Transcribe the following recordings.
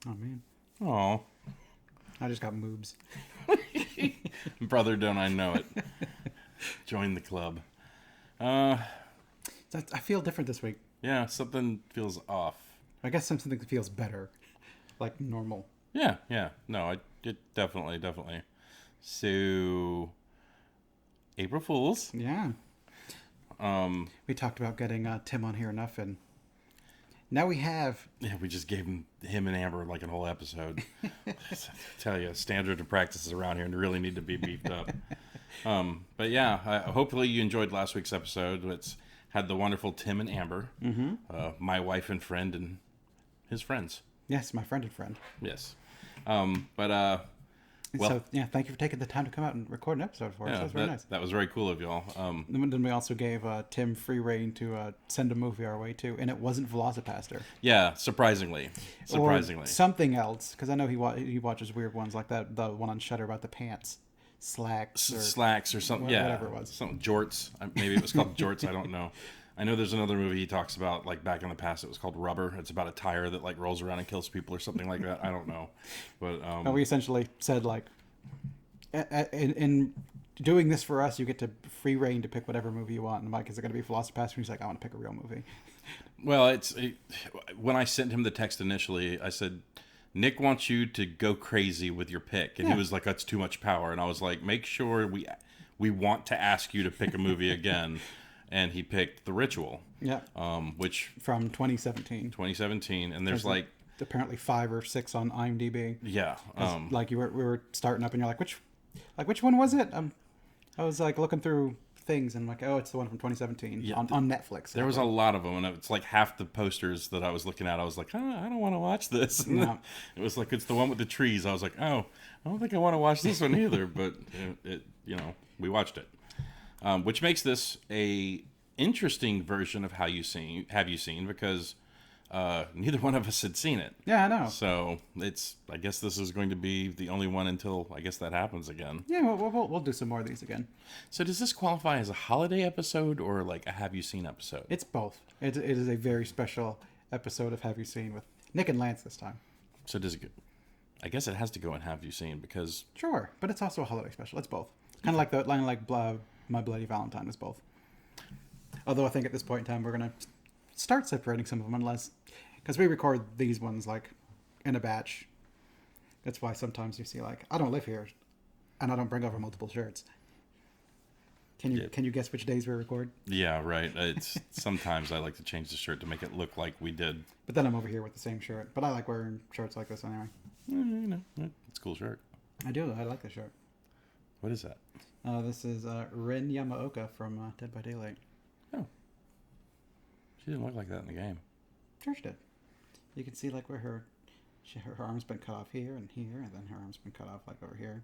Oh, man. Oh, I just got moobs. brother, don't I know it? Join the club. Uh, I feel different this week. yeah, something feels off. I guess something that feels better. Like normal. Yeah. No, it definitely. So, April Fools. Yeah. We talked about getting Tim on here enough, and now we have. Yeah, we just gave him and Amber like a whole episode. I tell you, standard of practices around here really need to be beefed up. But yeah, hopefully you enjoyed last week's episode. It's had the wonderful Tim and Amber, my wife and friend, and his friends. Yes, my friend and friend. Yes. Well, So, yeah, thank you for taking the time to come out and record an episode for us. yeah, That was very nice. that was very cool of y'all. Then we also gave Tim free reign to send a movie our way, too. And it wasn't Velocipaster. Yeah, surprisingly. Or something else. Because I know he watches weird ones like that. The one on Shudder about the pants. Slacks Slacks or something. Yeah. Whatever it was. Something, Jorts. Maybe it was called Jorts. I don't know. I know there's another movie he talks about, like back in the past. It was called Rubber. It's about a tire that like rolls around and kills people or something like that. I don't know, but And we essentially said like, in doing this for us, you get to free reign to pick whatever movie you want. And Mike, is it going to be Velocipaster? And he's like, I want to pick a real movie. well, when I sent him the text initially, I said, Nick wants you to go crazy with your pick, and he was like, that's too much power. And I was like, make sure we want to ask you to pick a movie again. And he picked The Ritual. Yeah. Which From 2017. 2017, and there's like apparently 5 or 6 on IMDb. yeah, Like we were starting up, and you're like, which one was it? I was like looking through things, and I'm like, oh, it's the one from 2017 on Netflix. there was a lot of them, and it's like half the posters that I was looking at. I was like, I don't want to watch this. And No. it was like it's the one with the trees. I was like, oh, I don't think I want to watch this one either. But we watched it. Which makes this a interesting version of Have You Seen because neither one of us had seen it. Yeah, I know. So I guess this is going to be the only one until I guess that happens again. Yeah, we'll do some more of these again. So does this qualify as a holiday episode or like a Have You Seen episode? It's both. It is a very special episode of Have You Seen with Nick and Lance this time. So does it go? I guess it has to go in Have You Seen because Sure, but it's also a holiday special. It's both. Kind of like My Bloody Valentine is both. Although I think at this point in time we're gonna start separating some of them, because we record these ones like in a batch. That's why sometimes you see like I don't live here, and I don't bring over multiple shirts. Can you guess which days we record? yeah, right. It's sometimes I like to change the shirt to make it look like we did. But then I'm over here with the same shirt. But I like wearing shirts like this anyway. It's a cool shirt. I do. I like the shirt. What is that? This is Rin Yamaoka from Dead by Daylight. Oh, she didn't look like that in the game. Church did. You can see like where her arm's been cut off here, and then her arm's been cut off like over here.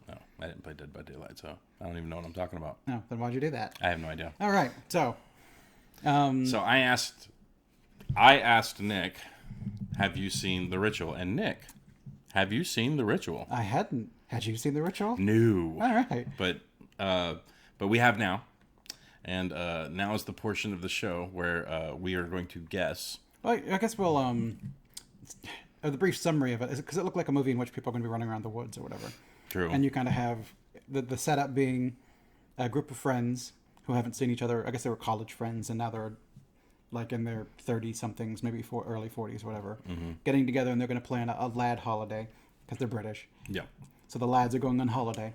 No, I didn't play Dead by Daylight, so I don't even know what I'm talking about. No, then why'd you do that? I have no idea. All right, so. So I asked Nick, have you seen The Ritual? And Nick, have you seen The Ritual? I hadn't. Had you seen The Ritual? No. All right. But we have now. And now is the portion of the show where we are going to guess. Well, I guess we'll the brief summary of it is because it looked like a movie in which people are going to be running around the woods or whatever. True. And you kind of have the setup being a group of friends who haven't seen each other. I guess they were college friends, and now they're like in their 30-somethings, maybe early 40s, whatever, getting together, and they're going to plan a lad holiday because they're British. Yeah. So the lads are going on holiday,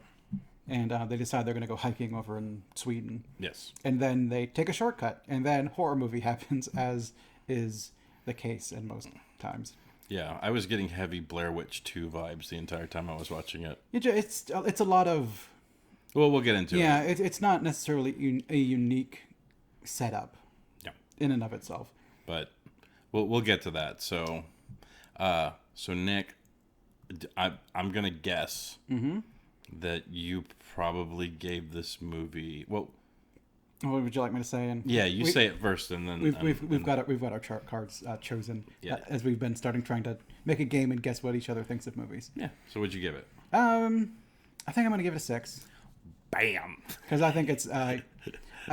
and they decide they're going to go hiking over in Sweden. Yes. And then they take a shortcut, and then horror movie happens, as is the case in most times. Yeah, I was getting heavy Blair Witch 2 vibes the entire time I was watching it. It's a lot of... Well, we'll get into it. Yeah, it's not necessarily a unique setup in and of itself. But we'll get to that. So Nick, I'm going to guess that you probably gave this movie... Well, what would you like me to say? And yeah, you say it first, and then we've got our chart cards chosen as we've been trying to make a game and guess what each other thinks of movies. Yeah. So what'd you give it? I think I'm going to give it a 6. Bam. Because I think it's I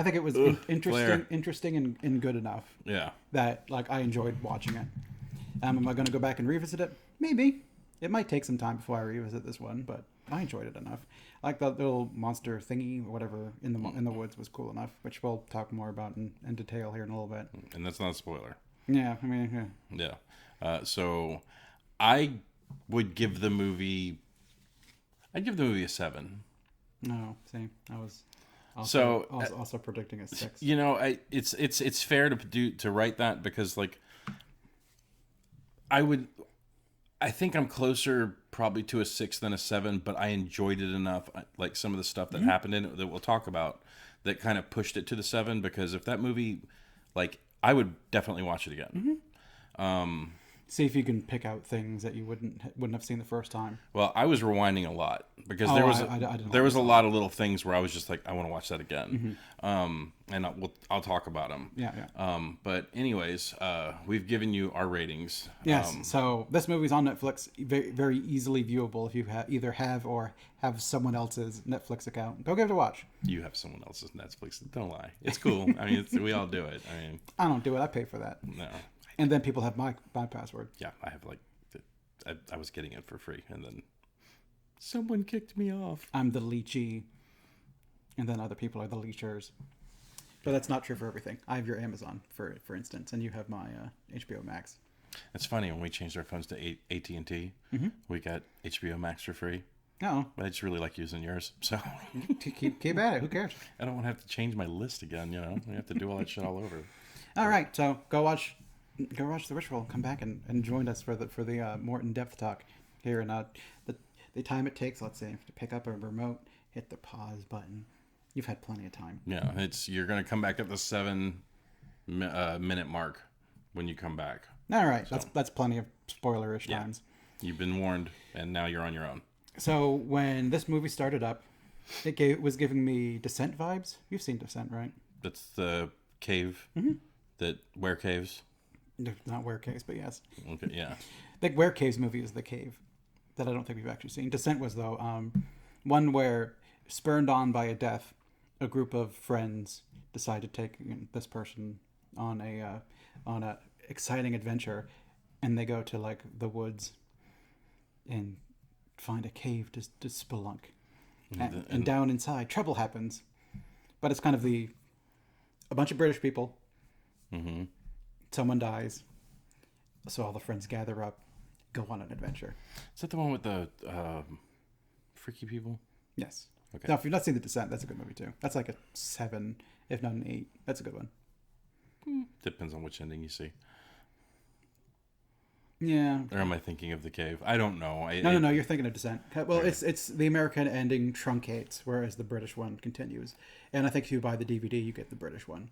think it was interesting and good enough. Yeah. That like I enjoyed watching it. Am I going to go back and revisit it? Maybe it might take some time before I revisit this one, but I enjoyed it enough. Like the little monster thingy or whatever in the woods was cool enough, which we'll talk more about in detail here in a little bit. And that's not a spoiler. Yeah, I mean, yeah. Yeah. So I would give the movie. I'd give the movie a 7. No, see, I was So, also predicting a 6. You know, it's fair to write that because like I think I'm closer probably to a 6 than a 7, but I enjoyed it enough. Like some of the stuff that happened in it that we'll talk about that kind of pushed it to the 7 because if that movie, like I would definitely watch it again. See if you can pick out things that you wouldn't have seen the first time. Well, I was rewinding a lot because Oh, there was I didn't there like was a lot of little things where I was just like, I want to watch that again, and I'll talk about them. Yeah, yeah. But anyways, we've given you our ratings. Yes. So this movie's on Netflix, very, very easily viewable if you either have or have someone else's Netflix account. Go give it a watch. You have someone else's Netflix. Don't lie. It's cool. I mean, we all do it. I mean, I don't do it. I pay for that. no. And then people have my password. Yeah, I have like, I was getting it for free, and then someone kicked me off. I'm the leechy, and then other people are the leechers. But that's not true for everything. I have your Amazon, for instance, and you have my HBO Max. It's funny when we changed our phones to AT&T, we got HBO Max for free. No, But I just really like using yours, so keep at it. Who cares? I don't want to have to change my list again. You know, we have to do all that shit all over. All right, so go watch The Ritual. Come back and join us for the more in-depth talk here. And the time it takes, let's say, to pick up a remote, hit the pause button. You've had plenty of time. Yeah, you're gonna come back at the 7 minute mark when you come back. All right, that's plenty of spoilerish times. You've been warned, and now you're on your own. So when this movie started up, it was giving me Descent vibes. You've seen Descent, right? That's the cave that Were Caves. Not Were Caves, but yes. Okay, yeah. The Were Caves movie is the cave that I don't think we've actually seen. Descent was, though, one where, spurned on by a death, a group of friends decide to take this person on a exciting adventure, and they go to like the woods and find a cave to spelunk, and down inside trouble happens. But it's kind of a bunch of British people. Someone dies, so all the friends gather up, go on an adventure. Is that the one with the freaky people? Yes. Okay. Now, if you've not seen The Descent, that's a good movie too. That's like a 7, if not an 8. That's a good one. Depends on which ending you see. Yeah. Or am I thinking of the cave? I don't know. No. You're thinking of Descent. Well, it's the American ending truncates, whereas the British one continues. And I think if you buy the DVD, you get the British one.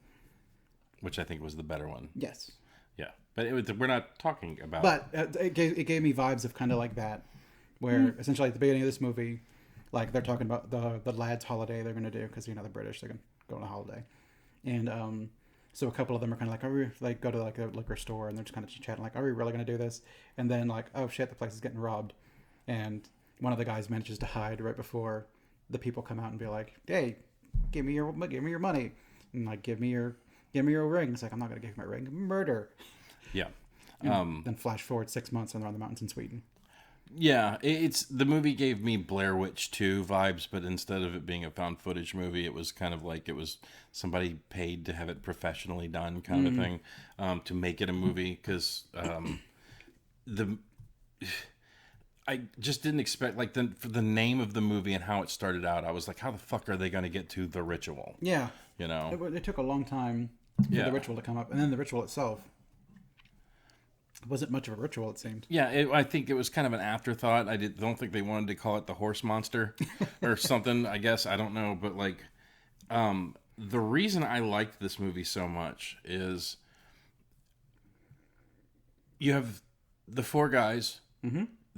Which I think was the better one. Yes. Yeah, but we're not talking about. But it gave me vibes of kind of like that, where essentially at the beginning of this movie, like they're talking about the lads' holiday they're going to do because the British, they're going to go on a holiday, and so a couple of them are kind of like, are we, like, go to like a liquor store and they're just kind of chatting like, are we really going to do this? And then like, oh shit, the place is getting robbed, and one of the guys manages to hide right before the people come out and be like, hey, give me your money, and like give me your ring. It's like, I'm not going to give you my ring. Murder. Yeah. Then flash forward 6 months and they're on the mountains in Sweden. Yeah, it's the movie gave me Blair Witch 2 vibes, but instead of it being a found footage movie, it was kind of like it was somebody paid to have it professionally done, kind of thing, to make it a movie. Because I just didn't expect for the name of the movie and how it started out. I was like, how the fuck are they going to get to The Ritual? Yeah, You know, it took a long time for the ritual to come up, and then the ritual itself wasn't much of a ritual, it seemed. yeah, I think it was kind of an afterthought. Don't think they wanted to call it the horse monster or something. I guess I don't know, but like, the reason I liked this movie so much is you have the 4 guys.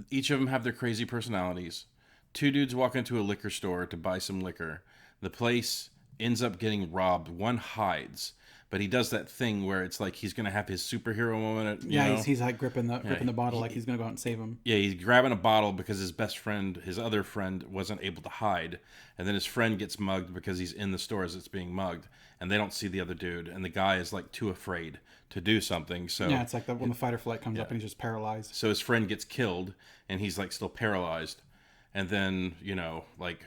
Each of them have their crazy personalities. 2 dudes walk into a liquor store to buy some liquor. The place ends up getting robbed. One hides, but he does that thing where it's like he's gonna have his superhero moment. You Yeah, know? he's like gripping the bottle like he's gonna go out and save him. Yeah, he's grabbing a bottle because his best friend, his other friend, wasn't able to hide. And then his friend gets mugged because he's in the store as it's being mugged. And they don't see the other dude. And the guy is like too afraid to do something. So Yeah, it's like when the fight or flight comes up and he's just paralyzed. so his friend gets killed and he's like still paralyzed. And then, like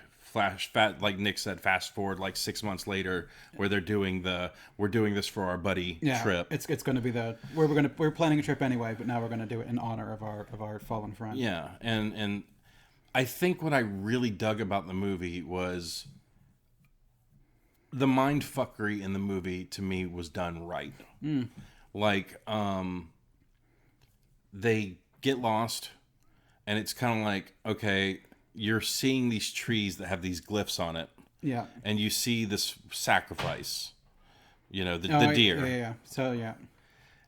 like Nick said, fast forward like 6 months later where they're doing we're doing this for our buddy trip. It's going to be we're planning a trip anyway, but now we're going to do it in honor of our fallen friend. Yeah, and I think what I really dug about the movie was the mindfuckery in the movie. To me, was done right. Like, they get lost, and it's kind of like, okay, you're seeing these trees that have these glyphs on it, Yeah. and you see this sacrifice, the Oh, deer. Yeah. So yeah.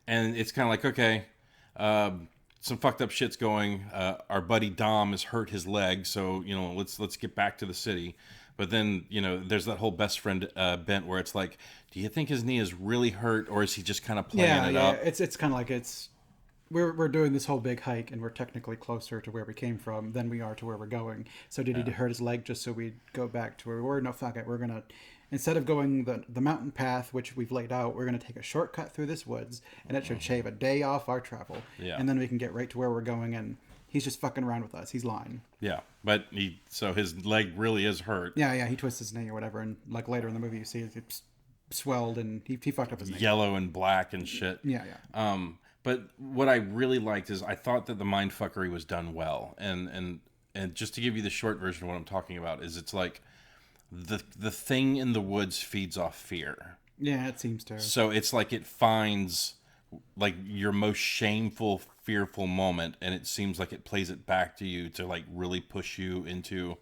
And it's kind of like, okay, some fucked up shit's going. Our buddy Dom has hurt his leg, so let's get back to the city. But then there's that whole best friend bent where it's like, do you think his knee is really hurt, or is he just kind of playing it up? It's kind of like we're doing this whole big hike and we're technically closer to where we came from than we are to where we're going. So did he hurt his leg just so we'd go back to where we were? No, fuck it. We're gonna, instead of going the mountain path which we've laid out, we're gonna take a shortcut through this woods, and it should shave a day off our travel. Yeah. And then we can get right to where we're going, and he's just fucking around with us. He's lying. Yeah, but so his leg really is hurt. Yeah, he twists his knee or whatever, and like later in the movie you see it's swelled and he fucked up his knee. Yellow and black and shit. Yeah. But what I really liked is I thought that the mindfuckery was done well, and just to give you the short version of what I'm talking about is it's like the thing in the woods feeds off fear. Yeah, it seems to. So it's like it finds like your most shameful, fearful moment, and it seems like it plays it back to you to like really push you into.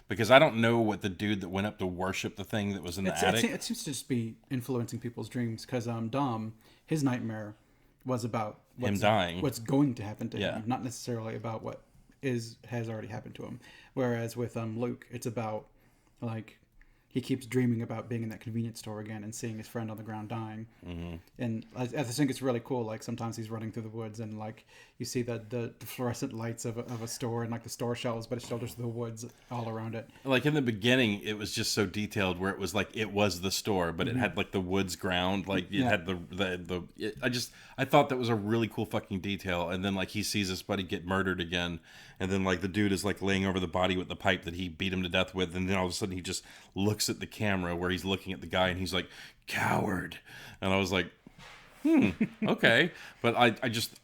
Because I don't know what the dude that went up to worship the thing that was in the attic. It seems to just be influencing people's dreams because Dom, his nightmare was about him dying. What's going to happen to him, not necessarily about what has already happened to him. Whereas with Luke, it's about like he keeps dreaming about being in that convenience store again and seeing his friend on the ground dying. Mm-hmm. And I think it's really cool. Like sometimes he's running through the woods and like you see the fluorescent lights of a store and like the store shelves, but it's still just the woods all around it. Like in the beginning, it was just so detailed where it was like it was the store, but it had like the woods ground, like it had I thought that was a really cool fucking detail. And then like he sees his buddy get murdered again, and then like the dude is like laying over the body with the pipe that he beat him to death with, and then all of a sudden he just looks at the camera where he's looking at the guy and he's like, coward. And I was like, okay. But I just,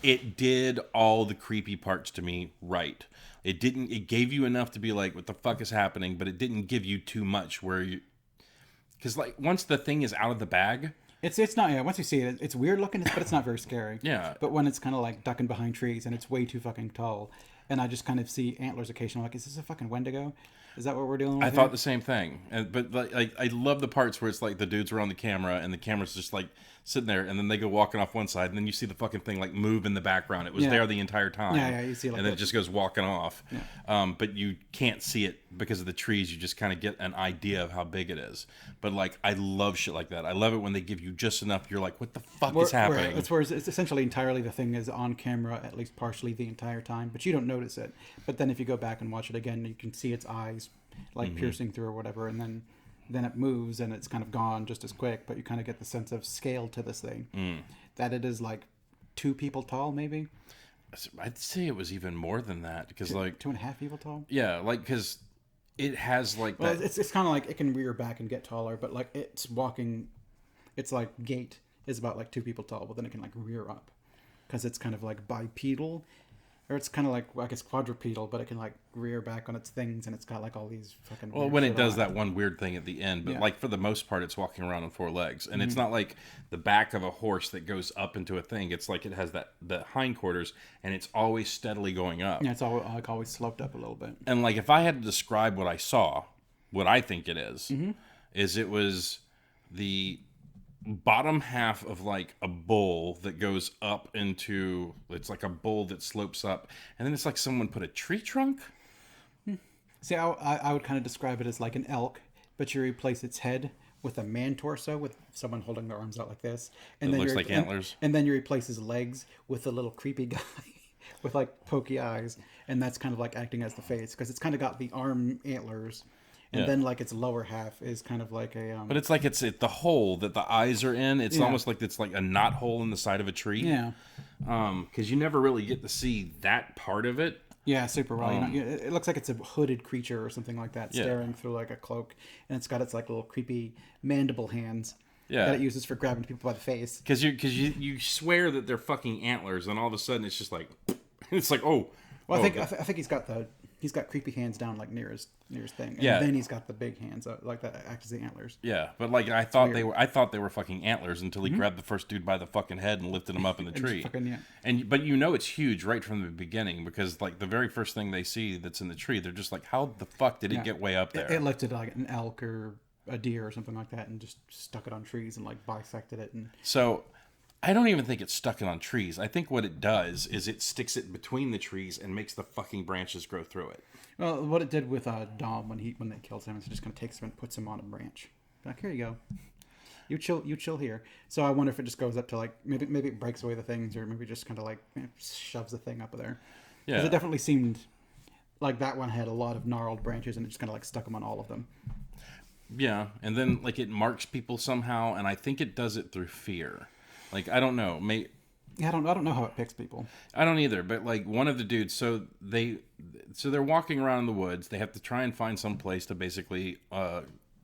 it did all the creepy parts to me right. It gave you enough to be like, what the fuck is happening? But it didn't give you too much because like once the thing is out of the bag. It's not, once you see it, it's weird looking, but it's not very scary. Yeah. But when it's kind of like ducking behind trees and it's way too fucking tall, and I just kind of see antlers occasionally, like, is this a fucking Wendigo? Is that what we're dealing with? I thought the same thing. But like I love the parts where it's like the dudes are on the camera and the camera's just like sitting there, and then they go walking off one side, and then you see the fucking thing like move in the background. It was there the entire time. Yeah, you see like and then it just goes walking off. Yeah. But you can't see it because of the trees. You just kind of get an idea of how big it is. But like I love shit like that. I love it when they give you just enough. You're like, what the fuck is happening? It's where it's essentially entirely the thing is on camera, at least partially the entire time, but you don't notice it. But then if you go back and watch it again, you can see its eyes like piercing through or whatever, and then it moves and it's kind of gone just as quick, but you kind of get the sense of scale to this thing. That it is like 2 people tall, maybe. I'd say it was even more than that because like 2.5 people tall. Yeah, like because it has like well, that. It's kind of like it can rear back and get taller, but like it's walking, it's like gait is about like 2 people tall, but then it can like rear up because it's kind of like bipedal. Or it's kind of like, I guess, quadrupedal, but it can like rear back on its things, and it's got like all these fucking. Well, when it does that one weird thing at the end, but like for the most part, it's walking around on 4 legs, and it's not like the back of a horse that goes up into a thing. It's like it has the hindquarters, and it's always steadily going up. Yeah, it's all like always sloped up a little bit. And like if I had to describe what I saw, what I think it is it was the bottom half of like a bowl that goes up into, it's like a bowl that slopes up, and then it's like someone put a tree trunk. See, I would kind of describe it as like an elk, but you replace its head with a man torso with someone holding their arms out like this, and It then looks you like antlers. and then you replace his legs with a little creepy guy with like pokey eyes, and that's kind of like acting as the face because it's kind of got the arm antlers, and Yeah. then like its lower half is kind of like a But it's like it's the hole that the eyes are in. It's Yeah. almost like it's like a knot hole in the side of a tree. yeah. Because you never really get to see that part of it. Yeah, super well. It looks like it's a hooded creature or something like that, Yeah. staring through like a cloak, and it's got its like little creepy mandible hands Yeah. that it uses for grabbing people by the face. Because you swear that they're fucking antlers, and all of a sudden it's just like, it's like, oh. Well, oh, I think he's got creepy hands down like near his thing, and Yeah. then he's got the big hands like that act as the antlers. Yeah, but like I thought they were fucking antlers until he grabbed the first dude by the fucking head and lifted him up in the tree. fucking, yeah. But you know it's huge right from the beginning because like the very first thing they see that's in the tree, they're just like, how the fuck did it get way up there? It lifted like an elk or a deer or something like that, and just stuck it on trees and like bisected it. And So I don't even think it's stuck it on trees. I think what it does is it sticks it between the trees and makes the fucking branches grow through it. well, what it did with Dom when they killed him is it just kind of takes him and puts him on a branch. Like, here you go. You chill here. So I wonder if it just goes up to like maybe it breaks away the things, or maybe just kind of like shoves the thing up there. Yeah. Because it definitely seemed like that one had a lot of gnarled branches, and it just kind of like stuck them on all of them. Yeah, and then like it marks people somehow, and I think it does it through fear. Like I don't know, Yeah, I don't know how it picks people. I don't either, but like one of the dudes, so they're walking around in the woods. They have to try and find some place to basically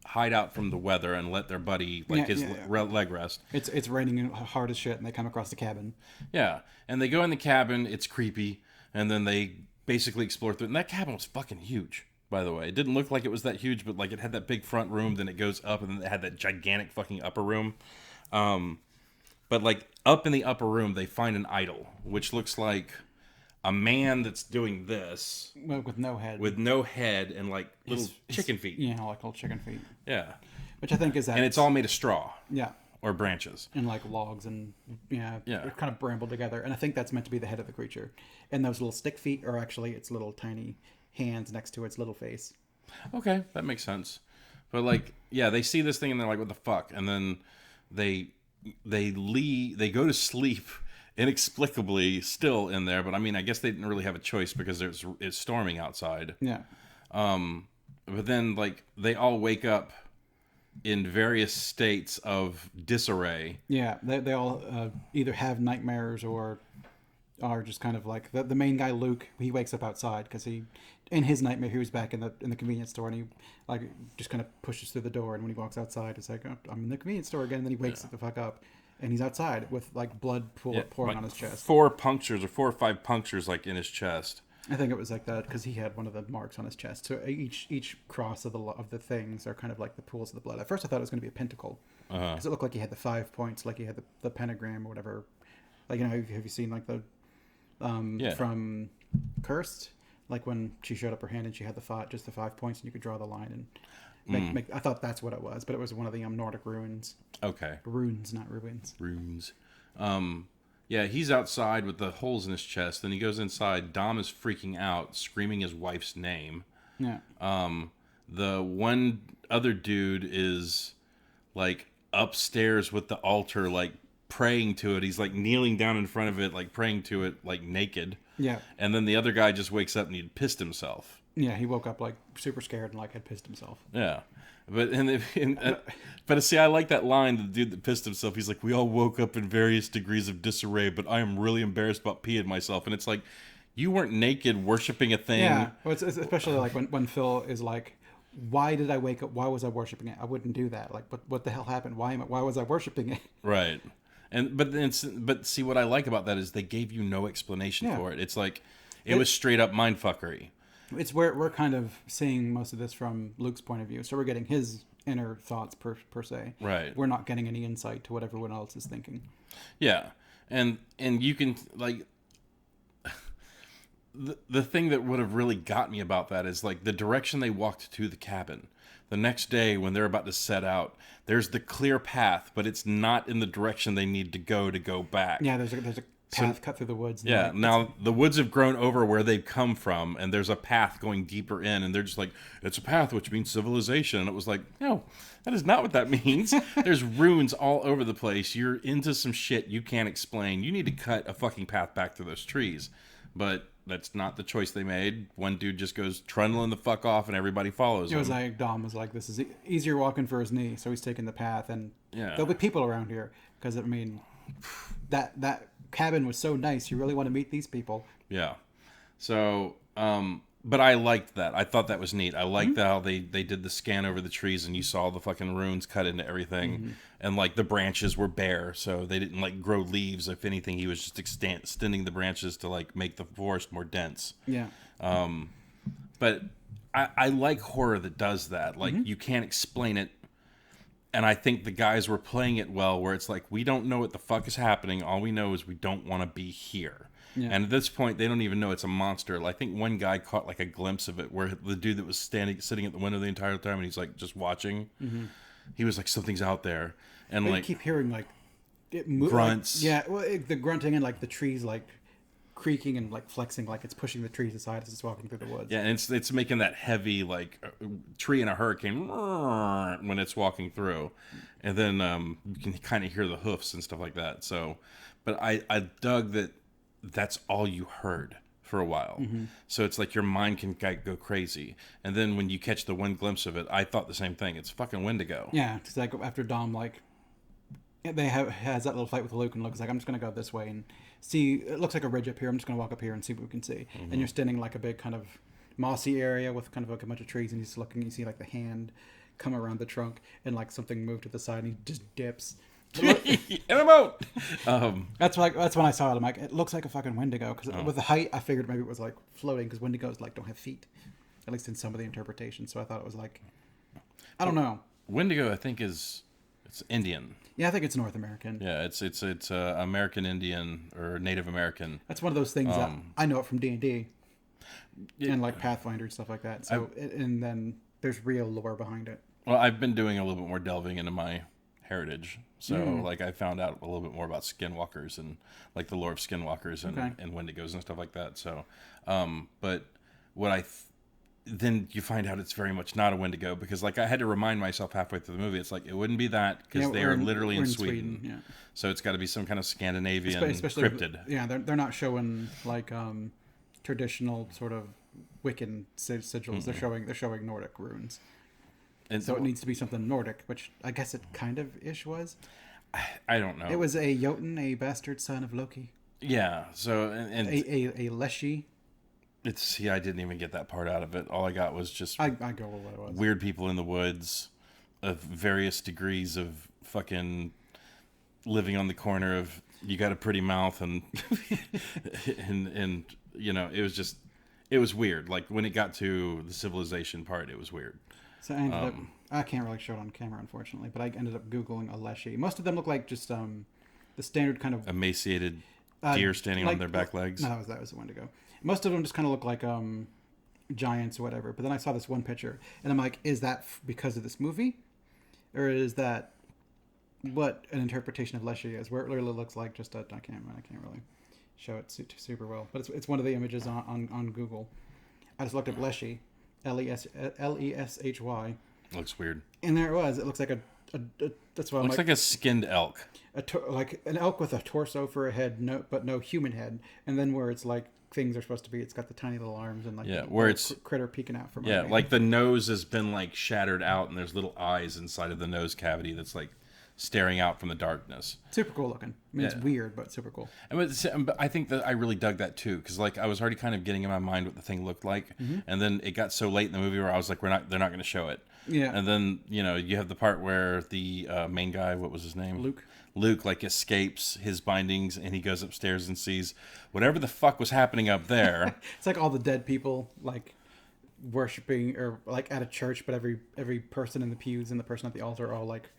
hide out from the weather and let their buddy like Yeah, his yeah. leg rest. It's raining hard as shit, and they come across the cabin. Yeah, and they go in the cabin. It's creepy, and then they basically explore through it. And that cabin was fucking huge, by the way. It didn't look like it was that huge, but like it had that big front room, then it goes up, and then it had that gigantic fucking upper room. But like up in the upper room, they find an idol, which looks like a man that's doing this With no head. with no head and like little chicken feet. Yeah, like little chicken feet. Yeah, Which I think is that. and it's all made of straw Yeah. or branches. And like logs and Yeah. they're kind of brambled together. And I think that's meant to be the head of the creature. And those little stick feet are actually its little tiny hands next to its little face. Okay, that makes sense. But like, yeah, they see this thing and they're like, "What the fuck?" And then they leave. They go to sleep inexplicably, still in there. But I mean, I guess they didn't really have a choice because it's storming outside. Yeah. But then like they all wake up in various states of disarray. Yeah. They all either have nightmares or are just kind of like the main guy, Luke. He wakes up outside because in his nightmare, he was back in the convenience store, and he like just kind of pushes through the door. And when he walks outside, it's like, oh, I'm in the convenience store again. And then he wakes the fuck up, and he's outside with like blood pouring like on his chest. 4 or 5 punctures like in his chest. I think it was like that because he had one of the marks on his chest. So each cross of the things are kind of like the pools of the blood. At first, I thought it was going to be a pentacle because it looked like he had the 5 points, like he had the pentagram or whatever. Like, you know, have you seen like the from Cursed? Like when she showed up her hand and she had just the 5 points, and you could draw the line and make. I thought that's what it was, but it was one of the Nordic runes. Okay. Runes, not ruins. Runes. Yeah, he's outside with the holes in his chest. Then he goes inside. Dom is freaking out, screaming his wife's name. Yeah. The one other dude is like upstairs with the altar, like praying to it. He's like kneeling down in front of it, like praying to it, like naked. Yeah. And then the other guy just wakes up and he'd pissed himself. Yeah, he woke up like super scared and like had pissed himself. Yeah. But see, I like that line. The dude that pissed himself, he's like, "We all woke up in various degrees of disarray, but I am really embarrassed about peeing myself." And it's like, you weren't naked worshiping a thing. Yeah, well, it's especially like when Phil is like, "Why did I wake up? Why was I worshiping it? I wouldn't do that. Like, what the hell happened? Why was I worshiping it?" Right. But see, what I like about that is they gave you no explanation for it. It's like it was straight up mindfuckery. It's where we're kind of seeing most of this from Luke's point of view, so we're getting his inner thoughts per se. Right. We're not getting any insight to what everyone else is thinking. Yeah, and you can like the thing that would have really got me about that is like the direction they walked to the cabin. The next day when they're about to set out, there's the clear path, but it's not in the direction they need to go back. Yeah, there's a path cut through the woods. And Yeah, like, now the woods have grown over where they've come from, and there's a path going deeper in, and they're just like, it's a path, which means civilization. And it was like, no, that is not what that means. There's ruins all over the place. You're into some shit you can't explain. You need to cut a fucking path back through those trees. But that's not the choice they made. One dude just goes trundling the fuck off, and everybody follows it him. was like Dom was like, this is easier walking for his knee, so he's taking the path, and there'll be people around here because I mean, that cabin was so nice. You really want to meet these people. Yeah. So, but I liked that. I thought that was neat. I liked how they did the scan over the trees and you saw the fucking runes cut into everything. And like the branches were bare, so they didn't like grow leaves. If anything, he was just extending the branches to like make the forest more dense. Yeah. But I like horror that does that. Like you can't explain it. And I think the guys were playing it well, where it's like, we don't know what the fuck is happening. All we know is we don't want to be here. Yeah. And at this point, they don't even know it's a monster. I think one guy caught like a glimpse of it, where the dude that was sitting at the window the entire time, and he's like just watching. He was like, something's out there, and but like you keep hearing like grunts. Like, yeah, well, the grunting and like the trees like creaking and like flexing, like it's pushing the trees aside as it's walking through the woods. Yeah, and it's making that heavy like tree in a hurricane when it's walking through, and then you can kind of hear the hoofs and stuff like that. So, but I dug that. That's all you heard for a while. So it's like your mind can go crazy. And then when you catch the one glimpse of it, I thought the same thing. It's fucking Wendigo. Yeah, it's like after Dom has that little fight with Luke, and Luke's like, I'm just gonna go this way and see. It looks like a ridge up here. I'm just gonna walk up here and see what we can see. And you're standing like a big kind of mossy area with kind of like a bunch of trees, and he's looking. You see like the hand come around the trunk, and like something move to the side, and he just dips. And I'm out. That's when I saw it. I'm like, it looks like a fucking Wendigo, because with the height, I figured maybe it was like floating, because Wendigos like don't have feet, at least in some of the interpretations. So I thought it was like, I don't know. Wendigo, I think it's Indian. Yeah, I think it's North American. Yeah, it's American Indian or Native American. That's one of those things that I know it from D&D and like Pathfinder and stuff like that. So and then there's real lore behind it. Well, I've been doing a little bit more delving into my heritage. So like I found out a little bit more about skinwalkers and like the lore of skinwalkers and Wendigos and stuff like that. So, but what then you find out it's very much not a Wendigo, because like I had to remind myself halfway through the movie, it's like, it wouldn't be that, because they are literally in Sweden. Yeah. So it's got to be some kind of Scandinavian cryptid. Yeah, they're not showing like traditional sort of Wiccan sigils. They're showing Nordic runes. And so it needs to be something Nordic, which I guess it kind of ish was. I don't know. It was a Jotun, a bastard son of Loki. Yeah. So and a Leshy. I didn't even get that part out of it. All I got was just I go with what it was. Weird people in the woods of various degrees of fucking living on the corner of you got a pretty mouth and and you know, it was weird. Like when it got to the civilization part, it was weird. So I ended up, I can't really show it on camera, unfortunately, but I ended up Googling a Leshy. Most of them look like just the standard kind of emaciated deer standing on their back legs. No, that was a Wendigo. Most of them just kind of look like giants or whatever. But then I saw this one picture, and I'm like, is that because of this movie? Or is that what an interpretation of Leshy is? Where it literally looks like just I can't really show it super well. But it's one of the images on Google. I just looked up Leshy. Leshy. Looks weird. And there it was. It looks like a that's what looks like a skinned elk. Like an elk with a torso for a head, but no human head. And then where it's like things are supposed to be, it's got the tiny little arms and like where it's critter peeking out from. Like the nose has been like shattered out, and there's little eyes inside of the nose cavity that's like staring out from the darkness. Super cool looking. I mean, it's weird, but super cool. But I think that I really dug that too, because like I was already kind of getting in my mind what the thing looked like, and then it got so late in the movie where I was like, they're not going to show it. Yeah. And then you have the part where the main guy, what was his name? Luke like escapes his bindings, and he goes upstairs and sees whatever the fuck was happening up there. It's like all the dead people like worshiping, or like at a church, but every person in the pews and the person at the altar are all like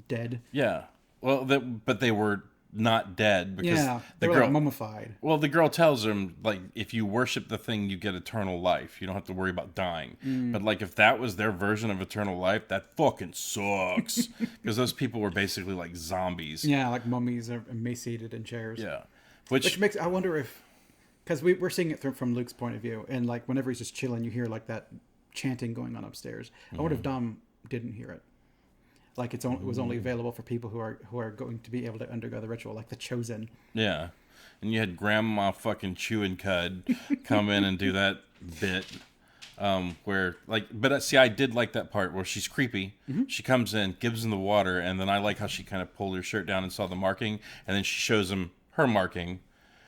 dead. Yeah. Well, but they were not dead, because they were like mummified. Well, the girl tells him, like, if you worship the thing, you get eternal life. You don't have to worry about dying. But like, if that was their version of eternal life, that fucking sucks. Because those people were basically like zombies. Yeah, like mummies are emaciated in chairs. Yeah. Which makes I wonder if because we're seeing it from Luke's point of view, and like whenever he's just chilling, you hear like that chanting going on upstairs. I wonder if Dom didn't hear it. Like it was only available for people who are going to be able to undergo the ritual, like the chosen. Yeah, and you had Grandma fucking chewing cud come in and do that bit. Where like, but see, I did like that part where she's creepy. She comes in, gives him the water, and then I like how she kind of pulled her shirt down and saw the marking, and then she shows him her marking,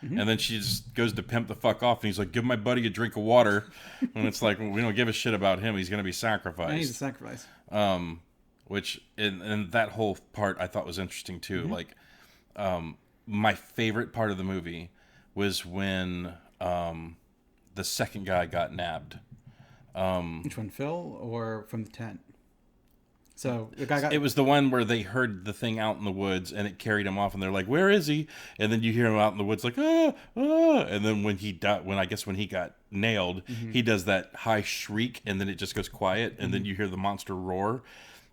and then she just goes to pimp the fuck off, and he's like, "Give my buddy a drink of water," and it's like, we don't give a shit about him. He's gonna be sacrificed. Yeah, he's a sacrifice. Which and that whole part I thought was interesting too. Like, my favorite part of the movie was when the second guy got nabbed. Which one, Phil or from the tent? So the guy got. It was the one where they heard the thing out in the woods and it carried him off, and they're like, "Where is he?" And then you hear him out in the woods like, "Ah, ah!" And then when he got nailed, he does that high shriek, and then it just goes quiet, and then you hear the monster roar,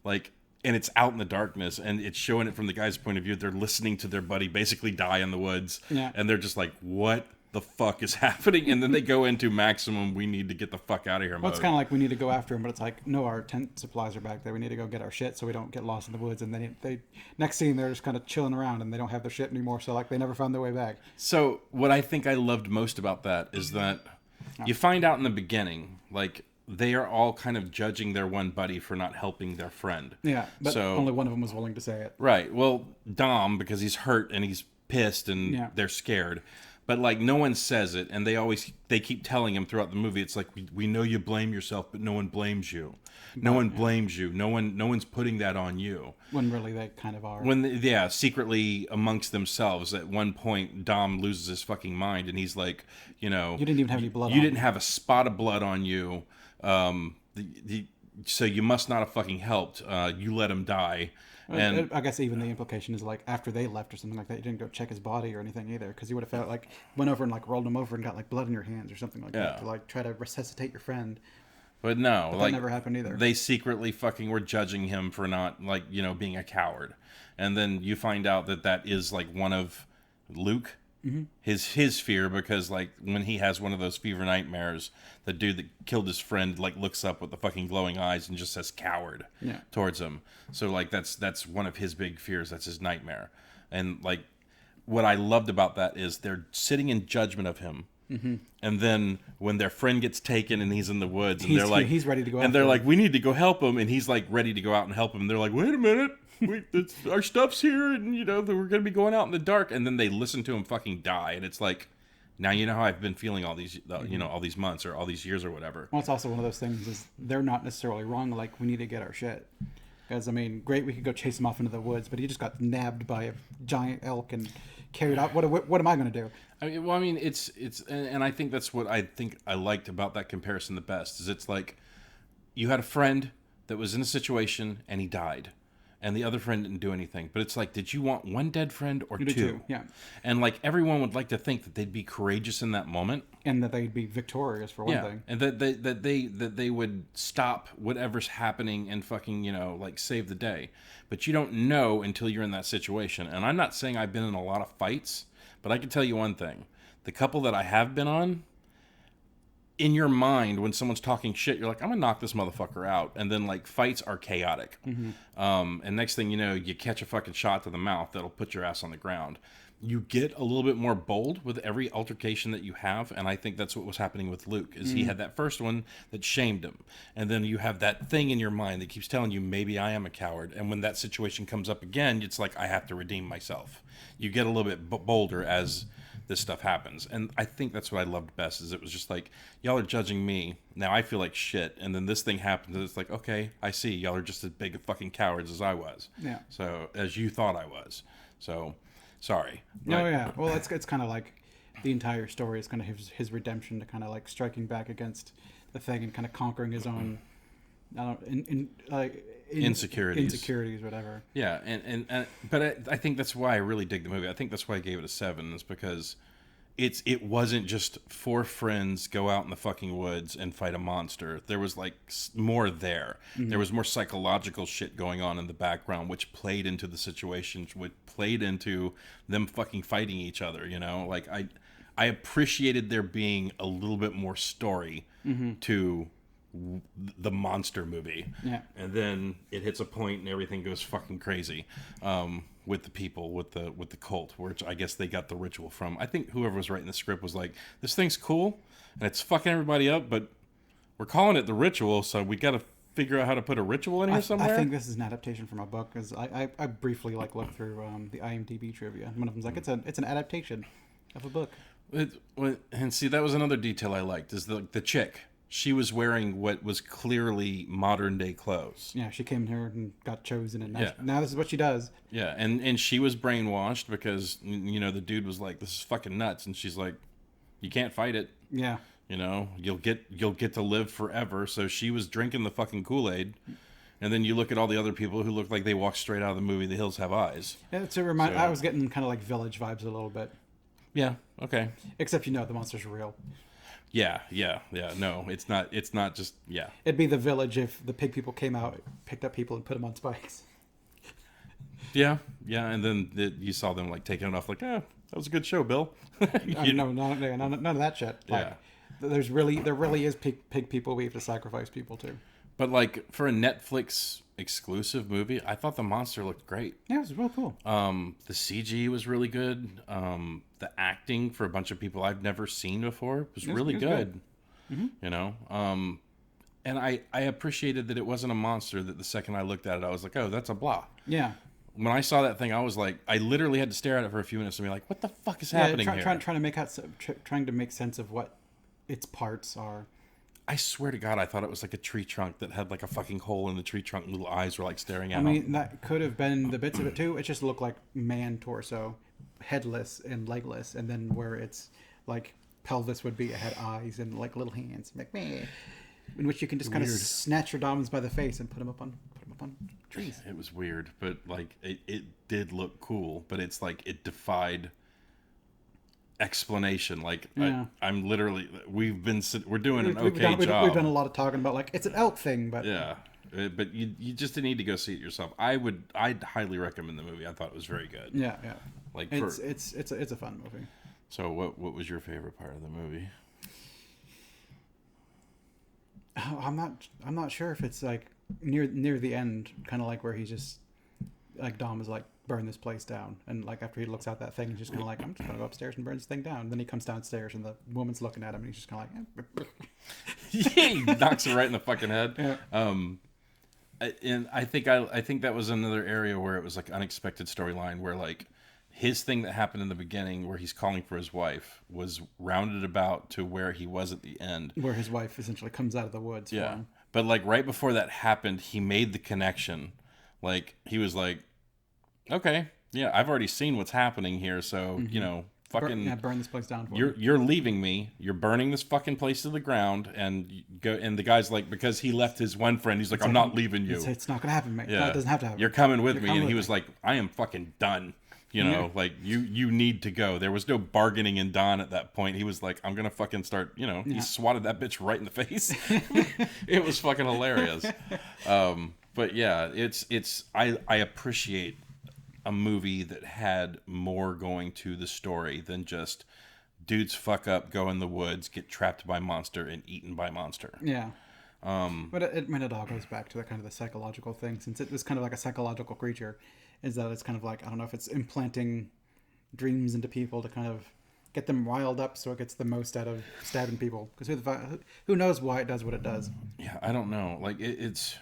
like. And it's out in the darkness, and it's showing it from the guy's point of view. They're listening to their buddy basically die in the woods, and they're just like, "What the fuck is happening?" And then they go into maximum, we need to get the fuck out of here mode. Well, it's kind of like we need to go after him, but it's like, no, our tent supplies are back there. We need to go get our shit so we don't get lost in the woods. And then they next scene, they're just kind of chilling around, and they don't have their shit anymore. So like they never found their way back. So what I think I loved most about that is that you find out in the beginning, like, they are all kind of judging their one buddy for not helping their friend. Yeah, but only one of them was willing to say it. Right. Well, Dom, because he's hurt and he's pissed and they're scared. But, like, no one says it, and they keep telling him throughout the movie, it's like, we know you blame yourself, but no one blames you. No one blames you. No one's putting that on you. When really they kind of are. Secretly amongst themselves. At one point, Dom loses his fucking mind, and he's like, you didn't even have any blood on you. You didn't have a spot of blood on you. So you must not have fucking helped. You let him die. And I guess even the implication is like after they left or something like that, you didn't go check his body or anything either, because you would have felt like went over and like rolled him over and got like blood in your hands or something like that to like try to resuscitate your friend. But no, that never happened either. They secretly fucking were judging him for not being a coward, and then you find out that is like one of Luke. His fear, because like when he has one of those fever nightmares, the dude that killed his friend like looks up with the fucking glowing eyes and just says coward towards him. So like that's one of his big fears. That's his nightmare. And like what I loved about that is they're sitting in judgment of him. And then when their friend gets taken and he's in the woods, and they're like, he's ready to go, and they're like, we need to go help him, and he's like ready to go out and help him. And they're like, wait a minute. Our stuff's here, and we're gonna be going out in the dark. And then they listen to him fucking die, and it's like, now you know how I've been feeling all these, all these months or all these years or whatever. Well, it's also one of those things is they're not necessarily wrong. Like we need to get our shit, because I mean, great, we could go chase him off into the woods, but he just got nabbed by a giant elk and carried out. What am I gonna do? It's and I think that's what I liked about that comparison the best is it's like you had a friend that was in a situation and he died. And the other friend didn't do anything. But it's like, did you want one dead friend or two? Yeah. And like everyone would like to think that they'd be courageous in that moment. And that they'd be victorious for one thing. And that they would stop whatever's happening and fucking, like save the day. But you don't know until you're in that situation. And I'm not saying I've been in a lot of fights, but I can tell you one thing. The couple that I have been on, in your mind, when someone's talking shit, you're like, I'm gonna knock this motherfucker out. And then like fights are chaotic. And next thing you know, you catch a fucking shot to the mouth that'll put your ass on the ground. You get a little bit more bold with every altercation that you have, and I think that's what was happening with Luke. Is he had that first one that shamed him, and then you have that thing in your mind that keeps telling you maybe I am a coward. And when that situation comes up again, it's like I have to redeem myself. You get a little bit bolder as this stuff happens, and I think that's what I loved best. Is it was just like, y'all are judging me now, I feel like shit, and then this thing happens, and it's like, okay, I see, y'all are just as big fucking cowards as I was. So as you thought I was. So sorry. Well, it's kind of like the entire story is kind of his redemption to kind of like striking back against the thing and kind of conquering his own insecurities, whatever. Yeah, but I think that's why I really dig the movie. I think that's why I gave it a 7, is because it wasn't just four friends go out in the fucking woods and fight a monster. There was like more there. Mm-hmm. There was more psychological shit going on in the background, which played into the situations, which played into them fucking fighting each other. You know, like I appreciated there being a little bit more story to the monster movie. Yeah. And then it hits a point and everything goes fucking crazy. With the people, with the cult, which I guess they got the ritual from. I think whoever was writing the script was like, this thing's cool and it's fucking everybody up, but we're calling it the ritual, so we got to figure out how to put a ritual in here somewhere. I think this is an adaptation from a book, because I briefly like looked through the IMDb trivia. And one of them's like, it's an adaptation of a book. And see, that was another detail I liked, is the chick. She was wearing what was clearly modern day clothes. Yeah, she came here and got chosen, and Yeah. now this is what she does. Yeah, and she was brainwashed because, you know, the dude was like, this is fucking nuts, and she's like, you can't fight it. Yeah. You know, you'll get to live forever. So she was drinking the fucking Kool-Aid. And then you look at all the other people who look like they walked straight out of the movie The Hills Have Eyes. Yeah, I was getting kind of like Village vibes a little bit. Yeah, okay. Except, the monsters are real. Yeah. No, it's not just, yeah. It'd be the Village if the pig people came out, picked up people, and put them on spikes. Yeah, and then you saw them like taking it off, like, that was a good show, Bill. None of that shit. Like, Yeah. there really is pig people we have to sacrifice people to. But like for a Netflix exclusive movie, I thought the monster looked great. Yeah, it was real cool. The CG was really good. The acting for a bunch of people I've never seen before was really good. Mm-hmm. You know, and I appreciated that it wasn't a monster. That the second I looked at it, I was like, oh, that's a blah. Yeah. When I saw that thing, I was like, I literally had to stare at it for a few minutes and be like, what the fuck is happening here? Trying to make sense of what its parts are. I swear to God, I thought it was like a tree trunk that had like a fucking hole in the tree trunk and little eyes were like staring at I mean, that could have been the bits of it too. It just looked like man torso, headless and legless, and then where it's like pelvis would be, it had eyes and like little hands, like meh, in which you can just kind of snatch your domins by the face and put them up on trees. It was weird, but like it did look cool, but it's like it defied explanation. Like Yeah. I'm literally we're doing an We've okay job. We've done a lot of talking about like it's an elk thing, but Yeah, but you just need to go see it yourself. I'd highly recommend the movie. I thought it was very good. yeah. Like It's a fun movie. So what was your favorite part of the movie? Oh, I'm not sure if it's like near the end, kind of like where he's just like Dom is like burn this place down, and like after he looks out that thing, he's just kind of like, I'm just gonna go upstairs and burn this thing down. And then he comes downstairs and the woman's looking at him, and he's just kind of like, He knocks her right in the fucking head. Yeah. And I think that was another area where it was like unexpected storyline where like his thing that happened in the beginning where he's calling for his wife was rounded about to where he was at the end. where his wife essentially comes out of the woods. For him. But like right before that happened, he made the connection. Like he was like, okay, yeah, I've already seen what's happening here. So, you know, fucking burn this place down for him. you're leaving me. You're burning this fucking place to the ground, and you go. And the guy's like, because he left his one friend, he's like, I'm not leaving you. It's not gonna happen, mate. Yeah. No, it doesn't have to happen. You're coming with me. coming And with he me. was like, I am fucking done. You know, like you need to go. There was no bargaining in Don at that point. He was like, I'm gonna fucking start. You know, he swatted that bitch right in the face. It was fucking hilarious. But yeah, I appreciate a movie that had more going to the story than just dudes fuck up, go in the woods, get trapped by monster, and eaten by monster. Yeah. But it all goes back to the kind of the psychological thing, since it was kind of like a psychological creature, is that it's kind of like, I don't know if it's implanting dreams into people to kind of get them riled up so it gets the most out of stabbing people. Because who knows why it does what it does. Yeah, I don't know. Like it's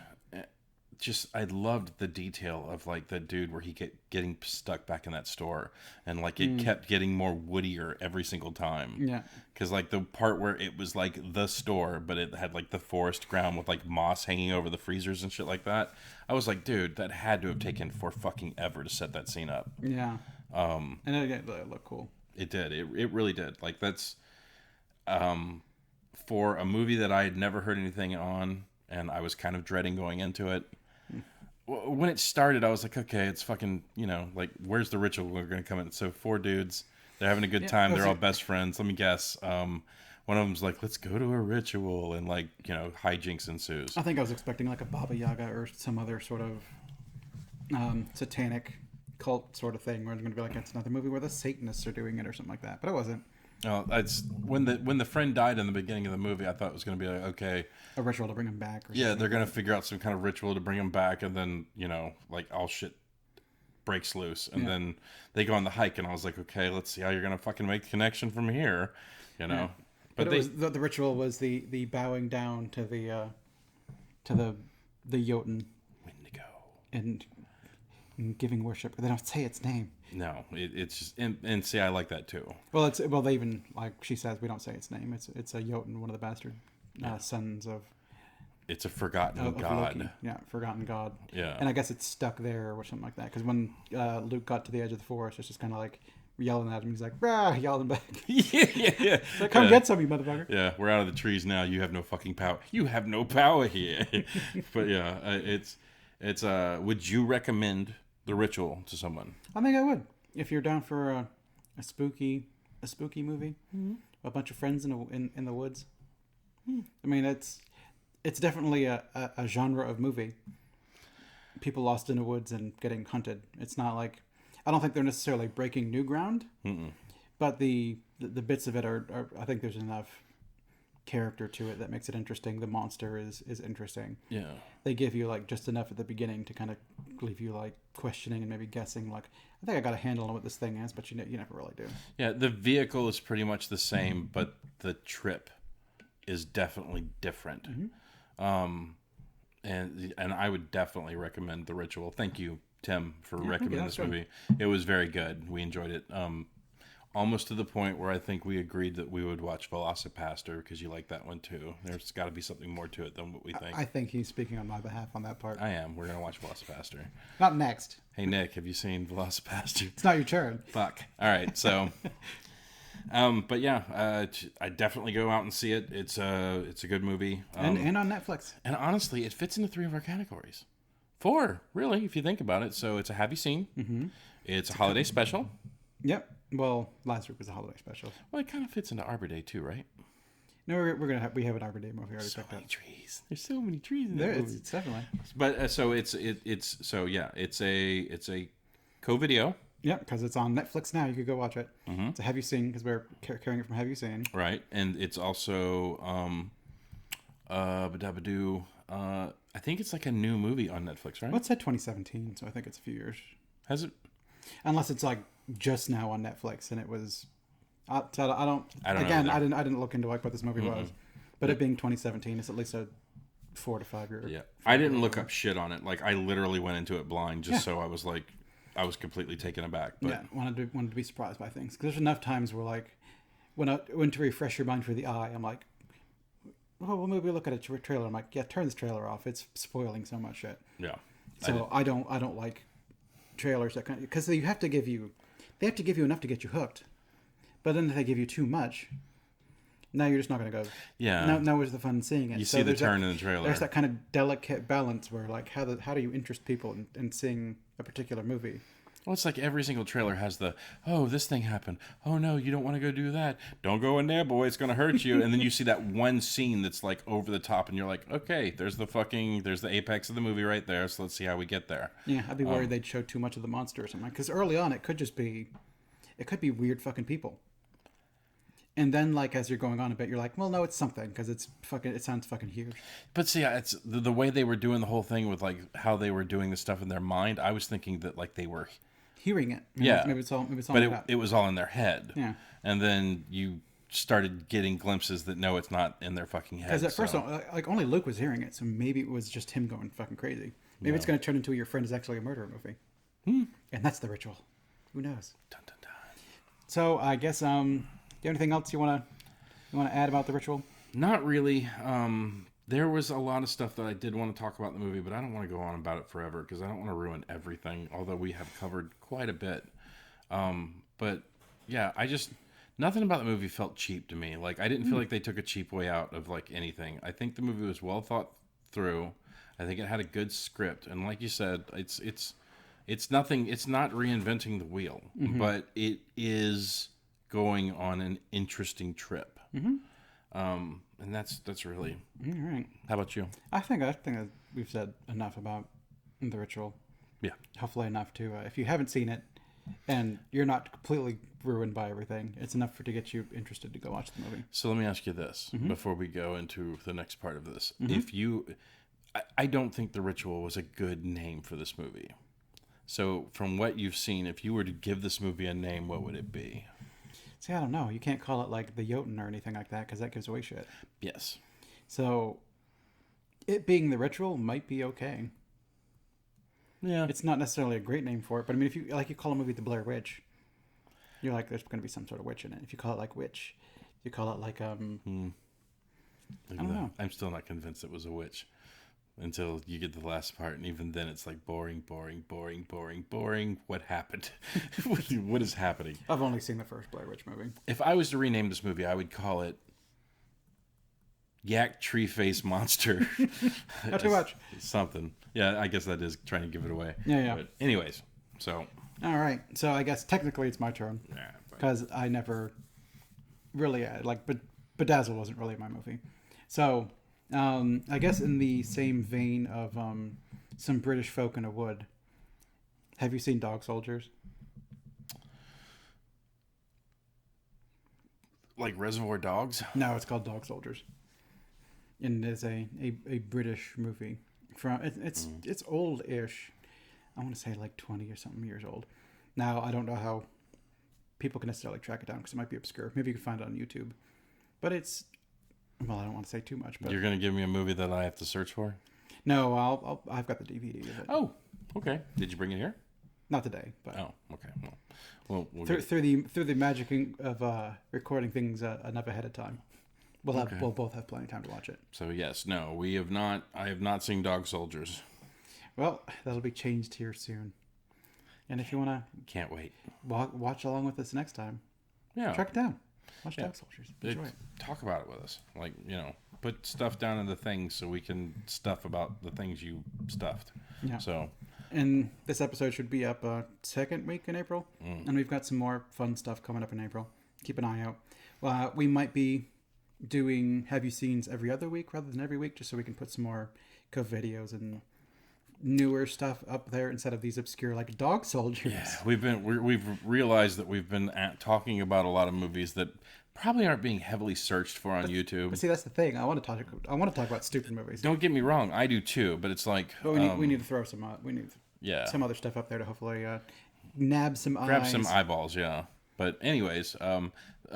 just, I loved the detail of like the dude where he getting stuck back in that store, and like it kept getting more woodier every single time. Yeah. Because like the part where it was like the store, but it had like the forest ground with like moss hanging over the freezers and shit like that. I was like, dude, that had to have taken for fucking ever to set that scene up. Yeah. And it looked cool. It did. It really did. Like that's for a movie that I had never heard anything on, and I was kind of dreading going into it. When it started, I was like, okay, it's fucking, you know, like, where's the ritual we're going to come in? So 4 dudes They're having a good Yeah, time. was They're all it- best friends. Let me guess. One of them's like, let's go to a ritual, and like, hijinks ensues. I think I was expecting like a Baba Yaga or some other sort of satanic cult sort of thing where it's going to be like it's another movie where the Satanists are doing it or something like that. But it wasn't. Oh, it's when the friend died in the beginning of the movie. I thought it was going to be like, okay, A ritual to bring him back. Or yeah, something. they're going to figure out some kind of ritual to bring him back, and then like all shit breaks loose, and then they go on the hike, and I was like, okay, let's see how you're going to fucking make the connection from here, Yeah. But But they, it was, the ritual was the bowing down to the Jotun Wendigo. and giving worship. They don't say its name. No, it's just and see, I like that too. Well, they even like she says we don't say its name. It's a Jotun, one of the bastard sons of It's a forgotten of god. Loki. Yeah, forgotten god. Yeah. And I guess it's stuck there or something like that. Because when Luke got to the edge of the forest, it's just kind of like yelling at him. He's like, "Rah!" Yelling back. yeah. Like, come Yeah. get some, you motherfucker. Yeah, we're out of the trees now. You have no fucking power. You have no power here. But yeah, it's would you recommend The Ritual to someone? I think I would. If you're down for a spooky movie, a bunch of friends in the woods. I mean, it's definitely a genre of movie. People lost in the woods and getting hunted. It's not like I don't think they're necessarily breaking new ground, but the bits of it are I think there's enough character to it that makes it interesting. The monster is interesting. Yeah. They give you like just enough at the beginning to kind of leave you like questioning and maybe guessing like I think I got a handle on what this thing is, but you never really do. Yeah, the vehicle is pretty much the same, but the trip is definitely different. And I would definitely recommend The Ritual. Thank you, Tim, for recommending that's this movie. It was very good. We enjoyed it. Almost to the point where I think we agreed that we would watch Velocipaster because you like that one too. There's got to be something more to it than what we think. I think he's speaking on my behalf on that part. I am. We're gonna watch Velocipaster. Not next. Hey Nick, have you seen Velocipaster? It's not your turn. Fuck. All right. So, but yeah, I definitely go out and see it. It's a good movie. And on Netflix. And honestly, it fits into 3 of our categories. 4, really, if you think about it. So it's a have you seen? Mm-hmm. It's a holiday special. Yep. Well, last week was a holiday special. Well, it kind of fits into Arbor Day too, right? No, we have an Arbor Day movie already So picked many up. trees. There's so many trees in There, that movie. it's definitely. But so it's a co-video, Yeah, because it's on Netflix now. You could go watch it. It's a Have You Seen because we're carrying it from Have You Seen. right? And it's also Badabadoo. I think it's like a new movie on Netflix, right? Well, it said 2017, so I think it's a few years. Has it? Unless it's like just now on Netflix, and it was. So I don't. I don't know Again, either. I didn't look into like what this movie was, but it being 2017, it's at least a 4 to 5 year. Yeah, I didn't look up shit on it. Like I literally went into it blind, just Yeah. so I was like, I was completely taken aback. But Yeah, wanted to be surprised by things because there's enough times where like when to refresh your mind for the eye, I'm like, well, maybe look at a trailer. I'm like, yeah, turn this trailer off. It's spoiling so much shit. yeah, So I don't like trailers that kind because they have to give you enough to get you hooked, but then if they give you too much, now you're just not going to go. Yeah. Now where's the fun in seeing it? You So see the there's turn in the trailer. There's that kind of delicate balance where like how do you interest people in seeing a particular movie? Well, it's like every single trailer has the, oh, this thing happened. Oh, no, you don't want to go do that. Don't go in there, boy. It's going to hurt you. And then you see that one scene that's like over the top, and you're like, okay, there's the apex of the movie right there. So let's see how we get there. Yeah, I'd be worried they'd show too much of the monster or something. Because early on, it could be weird fucking people. And then, like, as you're going on a bit, you're like, well, no, it's something because it sounds fucking huge. But see, it's the way they were doing the whole thing with like how they were doing the stuff in their mind. I was thinking that like they were, Hearing it, yeah, maybe it's all but like that. it was all in their head. Yeah. And then you started getting glimpses that no, it's not in their fucking head. Because at first, so- like only Luke was hearing it, so maybe it was just him going fucking crazy. Maybe it's going to turn into Your Friend Is Actually a Murderer movie, and that's the ritual. Who knows? Dun, dun, dun. So I guess do you have anything else you want to add about the ritual? Not really. There was a lot of stuff that I did want to talk about in the movie, but I don't want to go on about it forever because I don't want to ruin everything, although we have covered quite a bit. But yeah, nothing about the movie felt cheap to me. Like I didn't feel like they took a cheap way out of like anything. I think the movie was well thought through. I think it had a good script, and like you said, it's nothing. It's not reinventing the wheel, but it is going on an interesting trip. And that's really. All right. How about you? I think that we've said enough about The Ritual. Yeah. Hopefully enough to, if you haven't seen it and you're not completely ruined by everything, it's enough to get you interested to go watch the movie. So let me ask you this before we go into the next part of this. If you, I don't think The Ritual was a good name for this movie. So from what you've seen, if you were to give this movie a name, what would it be? See, I don't know. You can't call it like The Jotun or anything like that because that gives away shit. Yes. So it being The Ritual might be okay. Yeah. It's not necessarily a great name for it, but I mean, if you like, you call a movie The Blair Witch, you're like, there's going to be some sort of witch in it. If you call it like Witch, you call it like I don't know. I'm still not convinced it was a witch until you get the last part, and even then, it's like boring. What happened? What is happening? I've only seen the first Blair Witch movie. If I was to rename this movie, I would call it Yak Tree Face Monster. Not too much. Something. Yeah, I guess that is trying to give it away. Yeah. But anyways, so. All right. So I guess technically it's my turn Yeah. because I never really but Bedazzle wasn't really my movie. So I guess in the same vein of some British folk in a wood. Have you seen Dog Soldiers? Like Reservoir Dogs? No, it's called Dog Soldiers, and it's a British movie. From it's old-ish. I want to say like 20 or something years old. Now I don't know how people can necessarily track it down because it might be obscure. Maybe you can find it on YouTube. But it's I don't want to say too much. But You're gonna give me a movie that I have to search for? No, I've got the DVD of it. Oh, okay. Did you bring it here? Not today, but Oh, okay. Well, we'll through the magic of recording things enough ahead of time, we'll both have plenty of time to watch it. So yes, no, we have not. I have not seen Dog Soldiers. Well, that'll be changed here soon. And if you want to Can't wait. watch along with us next time, Yeah, track it down. Watch Dog Soldiers. Enjoy it. Talk about it with us. Like, put stuff down in the things so we can stuff about the things you stuffed. Yeah. So And this episode should be up second week in April. And we've got some more fun stuff coming up in April. Keep an eye out. We might be doing Have You Seens every other week rather than every week, just so we can put some more videos and newer stuff up there instead of these obscure like Dog Soldiers. yeah, we've realized that we've been talking about a lot of movies that probably aren't being heavily searched for on YouTube. But see, that's the thing. I want to talk about stupid movies. Don't get me wrong, I do too. But it's like, But we need to throw some. We need some other stuff up there to hopefully grab some eyeballs. Yeah. But anyways,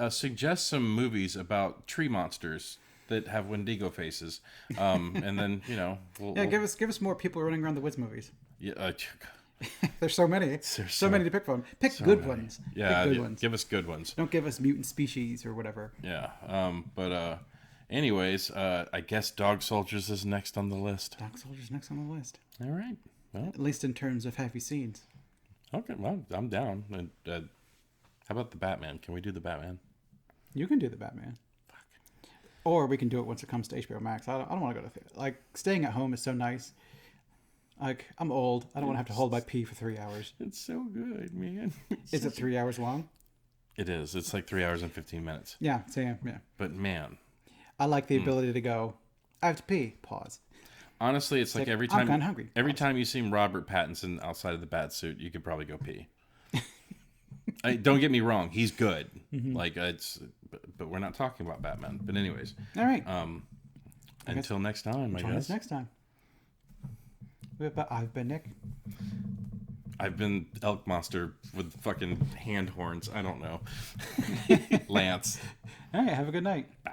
suggest some movies about tree monsters that have Wendigo faces, and then give us more people running around the woods movies. Yeah. There's so many. So many to pick from. Pick good ones. Yeah, Pick good ones. Give us good ones. Don't give us mutant species or whatever. Yeah. Anyways, I guess Dog Soldiers is next on the list. Dog Soldiers next on the list. All right. Well, At least in terms of Have You Seens. okay. Well, I'm down. And, how about the Batman? Can we do the Batman? You can do the Batman. Or we can do it once it comes to HBO Max. I don't want to go to theater. Like, staying at home is so nice. Like, I'm old. I don't want to have to hold my pee for 3 hours. It's so good, man. Is it 3 hours long? It is. It's like 3 hours and 15 minutes. Yeah, same. Yeah. But man, I like the ability to go, I have to pee, pause. honestly, it's like every time. I'm kinda hungry. Every time you see Robert Pattinson outside of the bat suit, you could probably go pee. Don't get me wrong, he's good. Like but we're not talking about Batman. But anyways, All right. until next time, I Join us guess. next time. I've been Nick. I've been Elk Monster with fucking hand horns. I don't know. Lance. All right, have a good night. Bye.